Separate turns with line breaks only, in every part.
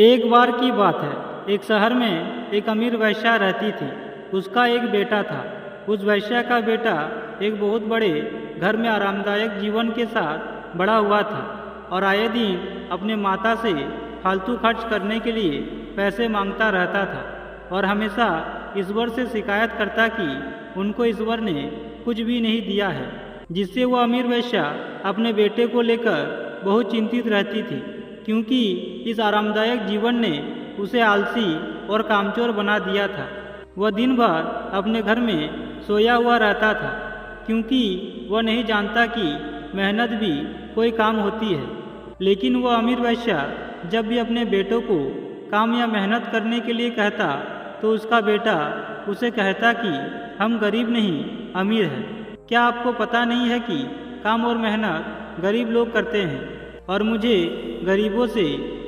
एक बार की बात है, एक शहर में एक अमीर वैश्या रहती थी। उसका एक बेटा था। उस वैश्या का बेटा एक बहुत बड़े घर में आरामदायक जीवन के साथ बड़ा हुआ था और आए दिन अपने माता से फालतू खर्च करने के लिए पैसे मांगता रहता था और हमेशा ईश्वर से शिकायत करता कि उनको ईश्वर ने कुछ भी नहीं दिया है, जिससे वह अमीर वैश्या अपने बेटे को लेकर बहुत चिंतित रहती थी, क्योंकि इस आरामदायक जीवन ने उसे आलसी और कामचोर बना दिया था। वह दिन भर अपने घर में सोया हुआ रहता था, क्योंकि वह नहीं जानता कि मेहनत भी कोई काम होती है। लेकिन वह अमीर वैश्या जब भी अपने बेटों को काम या मेहनत करने के लिए कहता तो उसका बेटा उसे कहता कि हम गरीब नहीं अमीर हैं। क्या आपको पता नहीं है कि काम और मेहनत गरीब लोग करते हैं और मुझे गरीबों से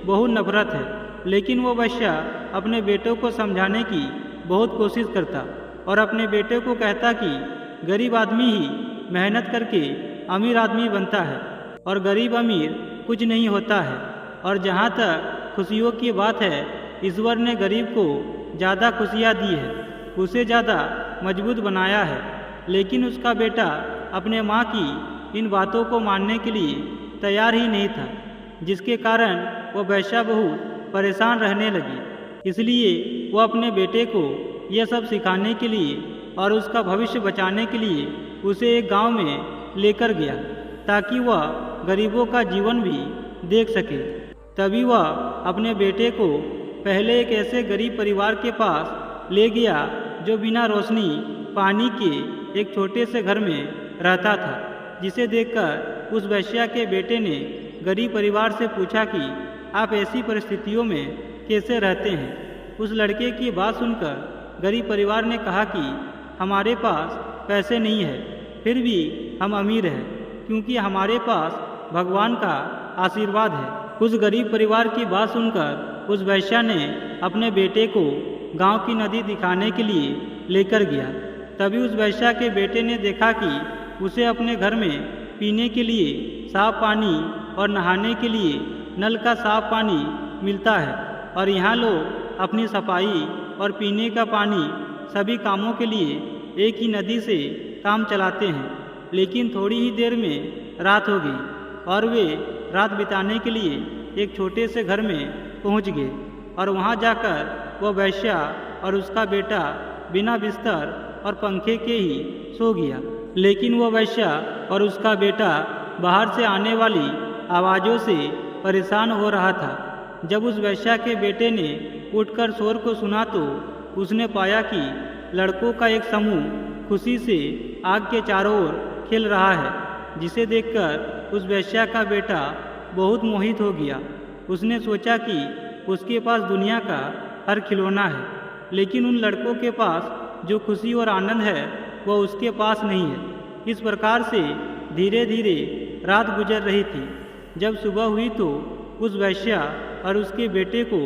बहुत नफरत है। लेकिन वो वैश्या अपने बेटों को समझाने की बहुत कोशिश करता और अपने बेटे को कहता कि गरीब आदमी ही मेहनत करके अमीर आदमी बनता है और गरीब अमीर कुछ नहीं होता है। और जहाँ तक खुशियों की बात है, ईश्वर ने गरीब को ज़्यादा खुशियाँ दी है, उसे ज़्यादा मजबूत बनाया है। लेकिन उसका बेटा अपने माँ की इन बातों को मानने के लिए तैयार ही नहीं था, जिसके कारण वह वैश्या बहुत परेशान रहने लगी। इसलिए वह अपने बेटे को यह सब सिखाने के लिए और उसका भविष्य बचाने के लिए उसे एक गांव में लेकर गया, ताकि वह गरीबों का जीवन भी देख सके। तभी वह अपने बेटे को पहले एक ऐसे गरीब परिवार के पास ले गया जो बिना रोशनी पानी के एक छोटे से घर में रहता था, जिसे देखकर उस वैश्या के बेटे ने गरीब परिवार से पूछा कि आप ऐसी परिस्थितियों में कैसे रहते हैं। उस लड़के की बात सुनकर गरीब परिवार ने कहा कि हमारे पास पैसे नहीं है, फिर भी हम अमीर हैं, क्योंकि हमारे पास भगवान का आशीर्वाद है। उस गरीब परिवार की बात सुनकर उस वैश्या ने अपने बेटे को गांव की नदी दिखाने के लिए लेकर गया। तभी उस वैश्या के बेटे ने देखा कि उसे अपने घर में पीने के लिए साफ पानी और नहाने के लिए नल का साफ पानी मिलता है और यहाँ लोग अपनी सफाई और पीने का पानी सभी कामों के लिए एक ही नदी से काम चलाते हैं। लेकिन थोड़ी ही देर में रात हो गई और वे रात बिताने के लिए एक छोटे से घर में पहुंच गए और वहां जाकर वह वैश्या और उसका बेटा बिना बिस्तर और पंखे के ही सो गया। लेकिन वह वैश्या और उसका बेटा बाहर से आने वाली आवाज़ों से परेशान हो रहा था। जब उस वैश्या के बेटे ने उठकर शोर को सुना तो उसने पाया कि लड़कों का एक समूह खुशी से आग के चारों ओर खेल रहा है, जिसे देखकर उस वैश्या का बेटा बहुत मोहित हो गया। उसने सोचा कि उसके पास दुनिया का हर खिलौना है, लेकिन उन लड़कों के पास जो खुशी और आनंद है वह उसके पास नहीं है। इस प्रकार से धीरे धीरे रात गुजर रही थी। जब सुबह हुई तो उस वैश्या और उसके बेटे को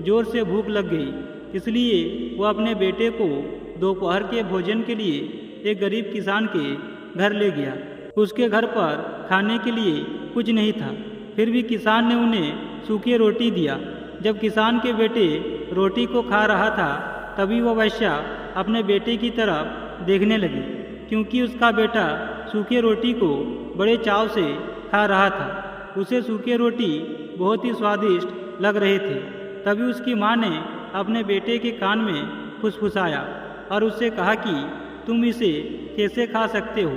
जोर से भूख लग गई, इसलिए वह अपने बेटे को दोपहर के भोजन के लिए एक गरीब किसान के घर ले गया। उसके घर पर खाने के लिए कुछ नहीं था, फिर भी किसान ने उन्हें सूखी रोटी दिया। जब किसान के बेटे रोटी को खा रहा था, तभी वह वैश्या अपने बेटे की तरफ देखने लगी, क्योंकि उसका बेटा सूखी रोटी को बड़े चाव से खा रहा था। उसे सूखी रोटी बहुत ही स्वादिष्ट लग रहे थे। तभी उसकी माँ ने अपने बेटे के कान में फुसफुसाया और उससे कहा कि तुम इसे कैसे खा सकते हो,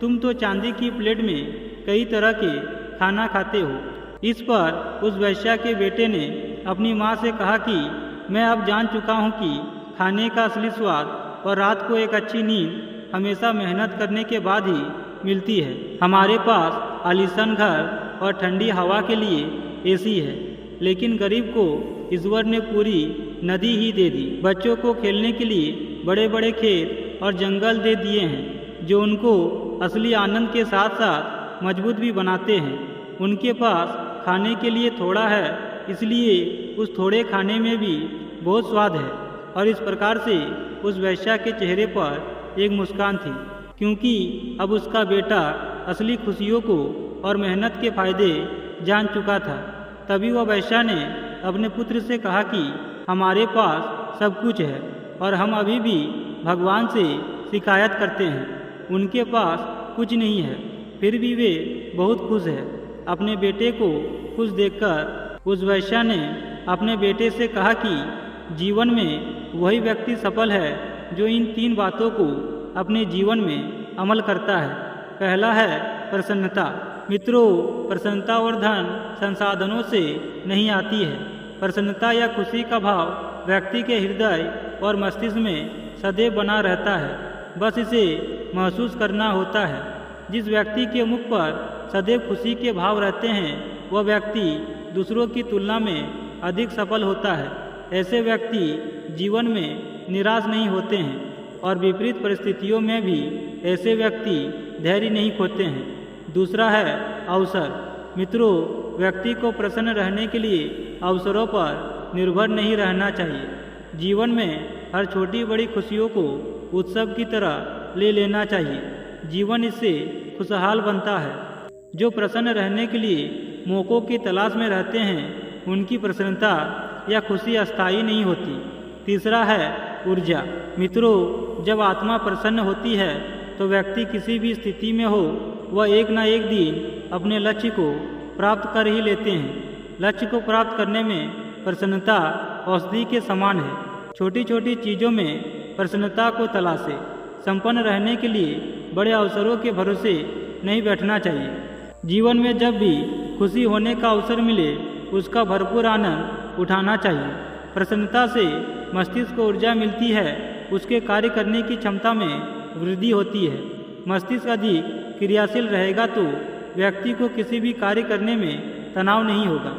तुम तो चांदी की प्लेट में कई तरह के खाना खाते हो। इस पर उस वैश्या के बेटे ने अपनी माँ से कहा कि मैं अब जान चुका हूँ कि खाने का असली स्वाद और रात को एक अच्छी नींद हमेशा मेहनत करने के बाद ही मिलती है। हमारे पास आलीशान घर और ठंडी हवा के लिए एसी है, लेकिन गरीब को ईश्वर ने पूरी नदी ही दे दी। बच्चों को खेलने के लिए बड़े बड़े खेत और जंगल दे दिए हैं, जो उनको असली आनंद के साथ साथ मजबूत भी बनाते हैं। उनके पास खाने के लिए थोड़ा है, इसलिए उस थोड़े खाने में भी बहुत स्वाद है। और इस प्रकार से उस वैश्या के चेहरे पर एक मुस्कान थी, क्योंकि अब उसका बेटा असली खुशियों को और मेहनत के फायदे जान चुका था। तभी वह वैश्या ने अपने पुत्र से कहा कि हमारे पास सब कुछ है और हम अभी भी भगवान से शिकायत करते हैं, उनके पास कुछ नहीं है, फिर भी वे बहुत खुश हैं। अपने बेटे को खुश देखकर उस वेश्या ने अपने बेटे से कहा कि जीवन में वही व्यक्ति सफल है जो इन 3 बातों को अपने जीवन में अमल करता है। पहला है प्रसन्नता। मित्रों, प्रसन्नता और धन संसाधनों से नहीं आती है। प्रसन्नता या खुशी का भाव व्यक्ति के हृदय और मस्तिष्क में सदैव बना रहता है, बस इसे महसूस करना होता है। जिस व्यक्ति के मुख पर सदैव खुशी के भाव रहते हैं वह व्यक्ति दूसरों की तुलना में अधिक सफल होता है। ऐसे व्यक्ति जीवन में निराश नहीं होते हैं और विपरीत परिस्थितियों में भी ऐसे व्यक्ति धैर्य नहीं खोते हैं। दूसरा है अवसर। मित्रों, व्यक्ति को प्रसन्न रहने के लिए अवसरों पर निर्भर नहीं रहना चाहिए। जीवन में हर छोटी बड़ी खुशियों को उत्सव की तरह ले लेना चाहिए। जीवन इससे खुशहाल बनता है। जो प्रसन्न रहने के लिए मौक़ों की तलाश में रहते हैं उनकी प्रसन्नता या खुशी अस्थायी नहीं होती। तीसरा है ऊर्जा। मित्रों, जब आत्मा प्रसन्न होती है तो व्यक्ति किसी भी स्थिति में हो वह एक न एक दिन अपने लक्ष्य को प्राप्त कर ही लेते हैं। लक्ष्य को प्राप्त करने में प्रसन्नता औषधि के समान है। छोटी छोटी चीज़ों में प्रसन्नता को तलाशें। संपन्न रहने के लिए बड़े अवसरों के भरोसे नहीं बैठना चाहिए। जीवन में जब भी खुशी होने का अवसर मिले उसका भरपूर आनंद उठाना चाहिए। प्रसन्नता से मस्तिष्क को ऊर्जा मिलती है, उसके कार्य करने की क्षमता में वृद्धि होती है। मस्तिष्क अधिक क्रियाशील रहेगा तो व्यक्ति को किसी भी कार्य करने में तनाव नहीं होगा।